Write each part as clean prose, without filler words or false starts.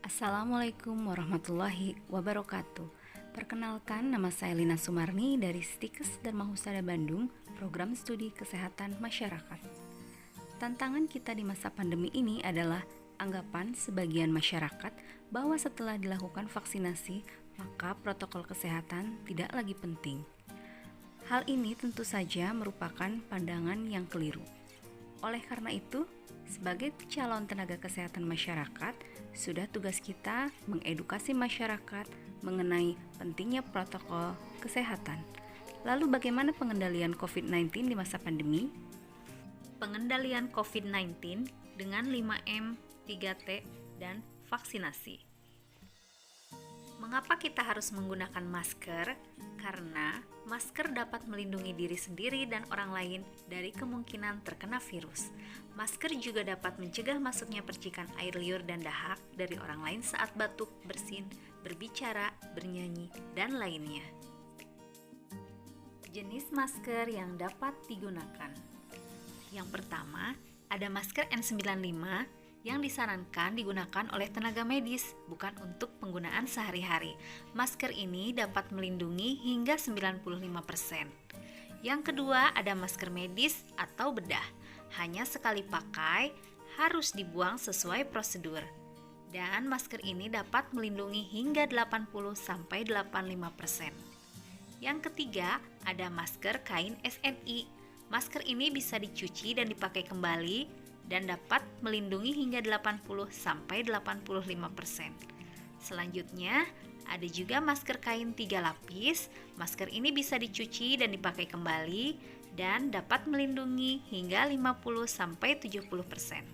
Assalamualaikum warahmatullahi wabarakatuh. Perkenalkan, nama saya Lina Sumarni dari Stikes Dharma Husada Bandung, Program Studi Kesehatan Masyarakat. Tantangan kita di masa pandemi ini adalah anggapan sebagian masyarakat bahwa setelah dilakukan vaksinasi, maka protokol kesehatan tidak lagi penting. Hal ini tentu saja merupakan pandangan yang keliru. Oleh karena itu, sebagai calon tenaga kesehatan masyarakat, sudah tugas kita mengedukasi masyarakat mengenai pentingnya protokol kesehatan. Lalu bagaimana pengendalian COVID-19 di masa pandemi? Pengendalian COVID-19 dengan 5M, 3T, dan vaksinasi. Mengapa kita harus menggunakan masker? Karena masker dapat melindungi diri sendiri dan orang lain dari kemungkinan terkena virus. Masker juga dapat mencegah masuknya percikan air liur dan dahak dari orang lain saat batuk, bersin, berbicara, bernyanyi, dan lainnya. Jenis masker yang dapat digunakan. Yang pertama, ada masker N95 yang disarankan digunakan oleh tenaga medis, bukan untuk penggunaan sehari-hari. Masker ini dapat melindungi hingga 95%. Yang kedua, ada masker medis atau bedah. Hanya sekali pakai, harus dibuang sesuai prosedur. Dan masker ini dapat melindungi hingga 80-85%. Yang ketiga, ada masker kain SNI. Masker ini bisa dicuci dan dipakai kembali dan dapat melindungi hingga 80-85%. Selanjutnya, ada juga masker kain 3 lapis. Masker ini bisa dicuci dan dipakai kembali dan dapat melindungi hingga 50-70%.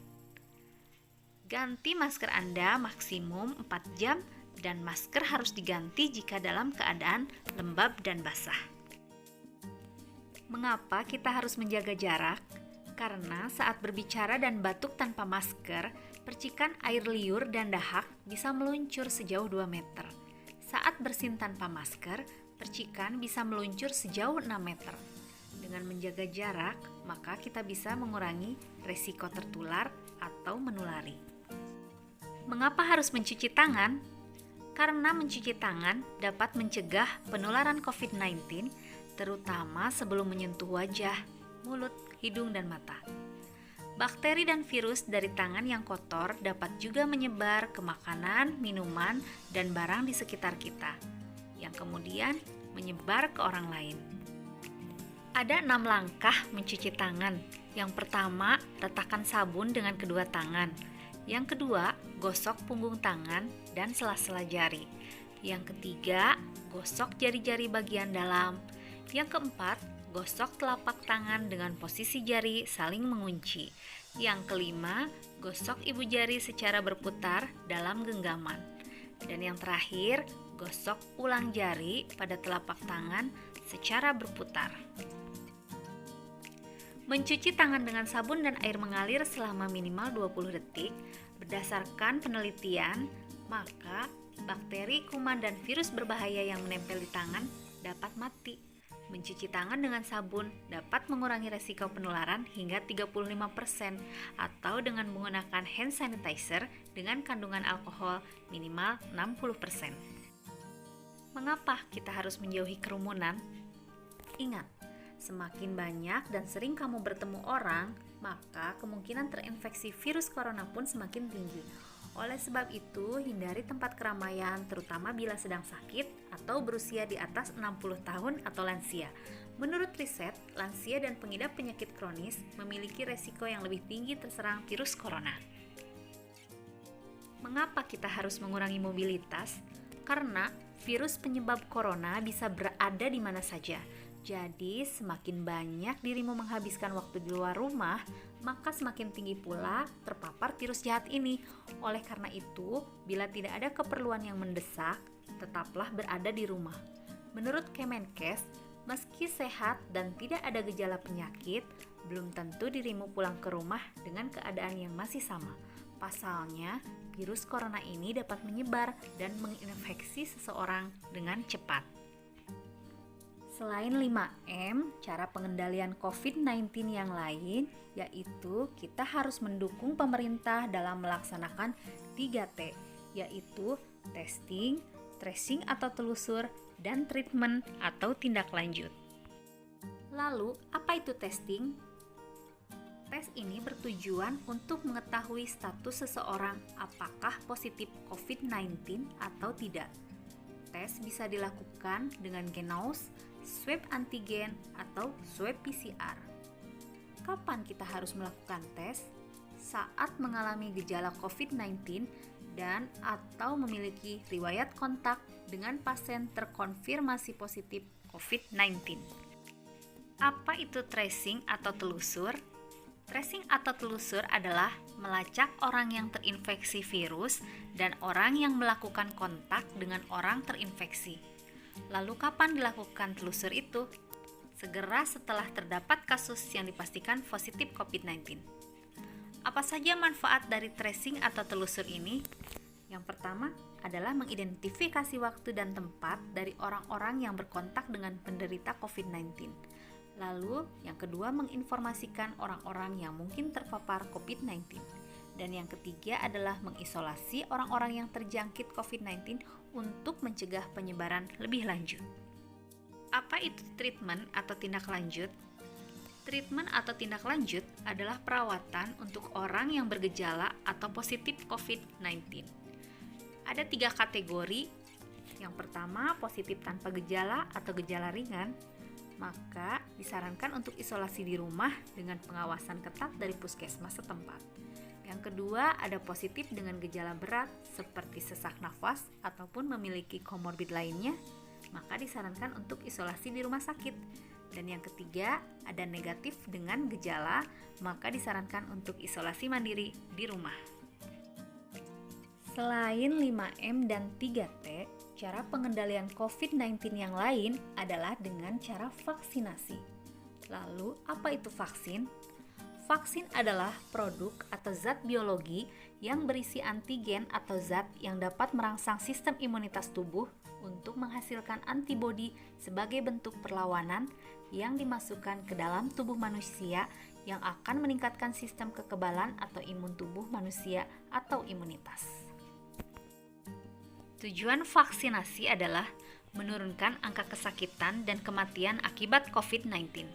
Ganti masker Anda maksimum 4 jam dan masker harus diganti jika dalam keadaan lembab dan basah. Mengapa kita harus menjaga jarak? Karena saat berbicara dan batuk tanpa masker, percikan air liur dan dahak bisa meluncur sejauh 2 meter. Saat bersin tanpa masker, percikan bisa meluncur sejauh 6 meter. Dengan menjaga jarak, maka kita bisa mengurangi resiko tertular atau menulari. Mengapa harus mencuci tangan? Karena mencuci tangan dapat mencegah penularan COVID-19, terutama sebelum menyentuh wajah, mulut, hidung, dan mata. Bakteri dan virus dari tangan yang kotor dapat juga menyebar ke makanan, minuman, dan barang di sekitar kita, yang kemudian menyebar ke orang lain. Ada 6 langkah mencuci tangan. Yang pertama, letakkan sabun dengan kedua tangan. Yang kedua, gosok punggung tangan dan sela-sela jari. Yang ketiga, gosok jari-jari bagian dalam. Yang keempat, gosok telapak tangan dengan posisi jari saling mengunci. Yang kelima, gosok ibu jari secara berputar dalam genggaman. Dan yang terakhir, gosok ulang jari pada telapak tangan secara berputar. Mencuci tangan dengan sabun dan air mengalir selama minimal 20 detik. Berdasarkan penelitian, maka bakteri, kuman, dan virus berbahaya yang menempel di tangan dapat mati. Mencuci tangan dengan sabun dapat mengurangi resiko penularan hingga 35% atau dengan menggunakan hand sanitizer dengan kandungan alkohol minimal 60%. Mengapa kita harus menjauhi kerumunan? Ingat, semakin banyak dan sering kamu bertemu orang, maka kemungkinan terinfeksi virus corona pun semakin tinggi. Oleh sebab itu, hindari tempat keramaian, terutama bila sedang sakit atau berusia di atas 60 tahun atau lansia. Menurut riset, lansia dan pengidap penyakit kronis memiliki resiko yang lebih tinggi terserang virus corona. Mengapa kita harus mengurangi mobilitas? Karena virus penyebab corona bisa berada di mana saja. Jadi, semakin banyak dirimu menghabiskan waktu di luar rumah, maka semakin tinggi pula terpapar virus jahat ini. Oleh karena itu, bila tidak ada keperluan yang mendesak, tetaplah berada di rumah. Menurut Kemenkes, meski sehat dan tidak ada gejala penyakit, belum tentu dirimu pulang ke rumah dengan keadaan yang masih sama. Pasalnya, virus corona ini dapat menyebar dan menginfeksi seseorang dengan cepat. Selain 5M, cara pengendalian COVID-19 yang lain yaitu kita harus mendukung pemerintah dalam melaksanakan 3T, yaitu testing, tracing atau telusur, dan treatment atau tindak lanjut. Lalu, apa itu testing? Tes ini bertujuan untuk mengetahui status seseorang apakah positif COVID-19 atau tidak. Tes bisa dilakukan dengan genose, swab antigen, atau swab PCR. Kapan kita harus melakukan tes? Saat mengalami gejala COVID-19 dan atau memiliki riwayat kontak dengan pasien terkonfirmasi positif COVID-19. Apa itu tracing atau telusur? Tracing atau telusur adalah melacak orang yang terinfeksi virus dan orang yang melakukan kontak dengan orang terinfeksi. Lalu kapan dilakukan telusur itu? Segera setelah terdapat kasus yang dipastikan positif COVID-19. Apa saja manfaat dari tracing atau telusur ini? Yang pertama adalah mengidentifikasi waktu dan tempat dari orang-orang yang berkontak dengan penderita COVID-19. Lalu, yang kedua menginformasikan orang-orang yang mungkin terpapar COVID-19. Dan yang ketiga adalah mengisolasi orang-orang yang terjangkit COVID-19 untuk mencegah penyebaran lebih lanjut. Apa itu treatment atau tindak lanjut? Treatment atau tindak lanjut adalah perawatan untuk orang yang bergejala atau positif COVID-19. Ada 3 kategori. Yang pertama, positif tanpa gejala atau gejala ringan. Maka disarankan untuk isolasi di rumah dengan pengawasan ketat dari puskesmas setempat. Yang kedua, ada positif dengan gejala berat seperti sesak nafas ataupun memiliki komorbid lainnya, maka disarankan untuk isolasi di rumah sakit. Dan yang ketiga, ada negatif dengan gejala, maka disarankan untuk isolasi mandiri di rumah. Selain 5M dan 3T, cara pengendalian COVID-19 yang lain adalah dengan cara vaksinasi. Lalu, apa itu vaksin? Vaksin adalah produk atau zat biologi yang berisi antigen atau zat yang dapat merangsang sistem imunitas tubuh untuk menghasilkan antibodi sebagai bentuk perlawanan yang dimasukkan ke dalam tubuh manusia yang akan meningkatkan sistem kekebalan atau imun tubuh manusia atau imunitas. Tujuan vaksinasi adalah menurunkan angka kesakitan dan kematian akibat COVID-19,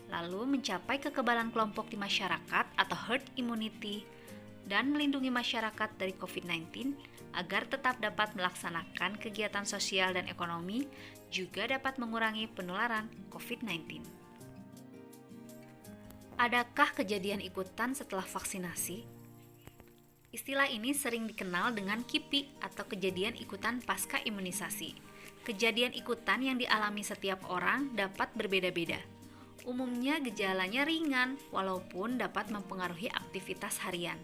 lalu mencapai kekebalan kelompok di masyarakat atau herd immunity, dan melindungi masyarakat dari COVID-19 agar tetap dapat melaksanakan kegiatan sosial dan ekonomi, juga dapat mengurangi penularan COVID-19. Adakah kejadian ikutan setelah vaksinasi? Istilah ini sering dikenal dengan KIPI atau kejadian ikutan pasca imunisasi. Kejadian ikutan yang dialami setiap orang dapat berbeda-beda. Umumnya gejalanya ringan walaupun dapat mempengaruhi aktivitas harian.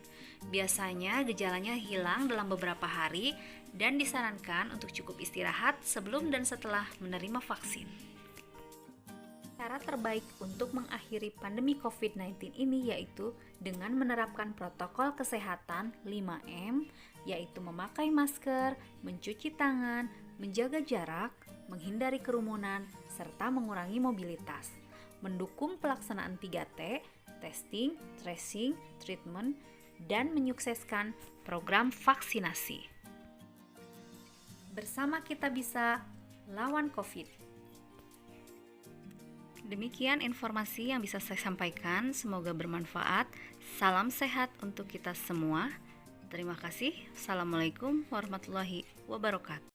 Biasanya gejalanya hilang dalam beberapa hari dan disarankan untuk cukup istirahat sebelum dan setelah menerima vaksin. Cara terbaik untuk mengakhiri pandemi COVID-19 ini yaitu dengan menerapkan protokol kesehatan 5M, yaitu memakai masker, mencuci tangan, menjaga jarak, menghindari kerumunan, serta mengurangi mobilitas. Mendukung pelaksanaan 3T, testing, tracing, treatment, dan menyukseskan program vaksinasi. Bersama kita bisa lawan COVID. Demikian informasi yang bisa saya sampaikan, semoga bermanfaat. Salam sehat untuk kita semua. Terima kasih. Assalamualaikum warahmatullahi wabarakatuh.